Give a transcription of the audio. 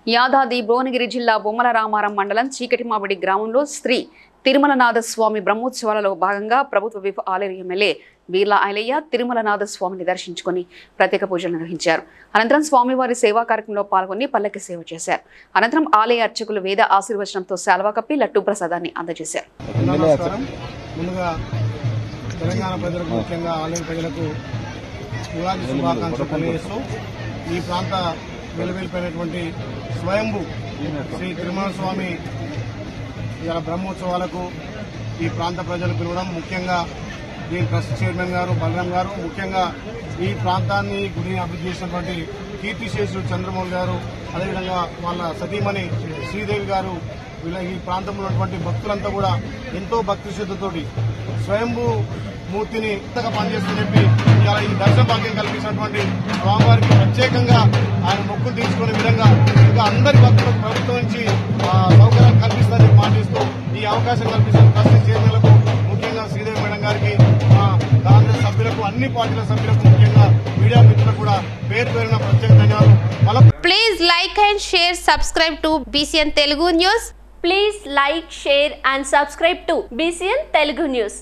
యాదాద్రి భువనగిరి జిల్లా బొమ్మల రామారం మండలం చీకటిమామిడి గ్రామంలో శ్రీ తిరుమలనాథ స్వామి బ్రహ్మోత్సవాలలో భాగంగా ప్రభుత్వ విప్ ఆలయ ఎమ్మెల్యే వీర్ల ఐలయ్య తిరుమలనాథ స్వామిని దర్శించుకుని ప్రత్యేక పూజలు నిర్వహించారు. అనంతరం స్వామివారి సేవా కార్యక్రమంలో పాల్గొని పల్లకి సేవ చేశారు. అనంతరం ఆలయ అర్చకులు వేద ఆశీర్వచనంతో శాల్వా కప్పి లడ్డూ ప్రసాదాన్ని అందజేశారు. తెలంగాణ ప్రజలకు ముఖ్యంగా ఆలయ ప్రజలకు ఉగాది శుభాకాంక్షలు తెలియజేస్తూ ఈ ప్రాంత వెలువెలిపోయినటువంటి స్వయంభూ శ్రీ తిరుమల స్వామి ఇలా బ్రహ్మోత్సవాలకు ఈ ప్రాంత ప్రజలు పిలవడం, ముఖ్యంగా దీని ట్రస్ట్ చైర్మన్ గారు బలరాం గారు, ముఖ్యంగా ఈ ప్రాంతాన్ని గుడిని అభివృద్ధి చేసినటువంటి కీర్తిశేషుడు చంద్రమౌళి గారు, అదేవిధంగా వాళ్ళ సతీమణి శ్రీదేవి గారు, ఈ ప్రాంతంలో ఉన్నటువంటి భక్తులంతా కూడా ఎంతో భక్తి శ్రద్ధతోటి స్వయంభూ మూర్తిని ఇంతగా పనిచేస్తూ చెప్పి ఇలా ఈ దర్శన భాగ్యం కల్పించినటువంటి స్వామివారికి ప్రత్యేకంగా ఆయన మొక్కులు తీసుకునే విధంగా ఇంకా అందరి భక్తులకు ప్రభుత్వం నుంచి సౌకర్యాలు కల్పిస్తారని మాటిస్తూ ఈ అవకాశం కల్పిస్తున్న ట్రస్టీ చైర్మన్లకు, ముఖ్యంగా శ్రీదేవి మేడం గారికి, కాంగ్రెస్ సభ్యులకు, అన్ని పార్టీల సభ్యులకు, ముఖ్యంగా మీడియా మిత్రులకు కూడా పేరు పేరున ప్రత్యేక ధన్యవాదాలు. Please like and share, subscribe to BCN Telugu News. Please like, share and subscribe to BCN Telugu News.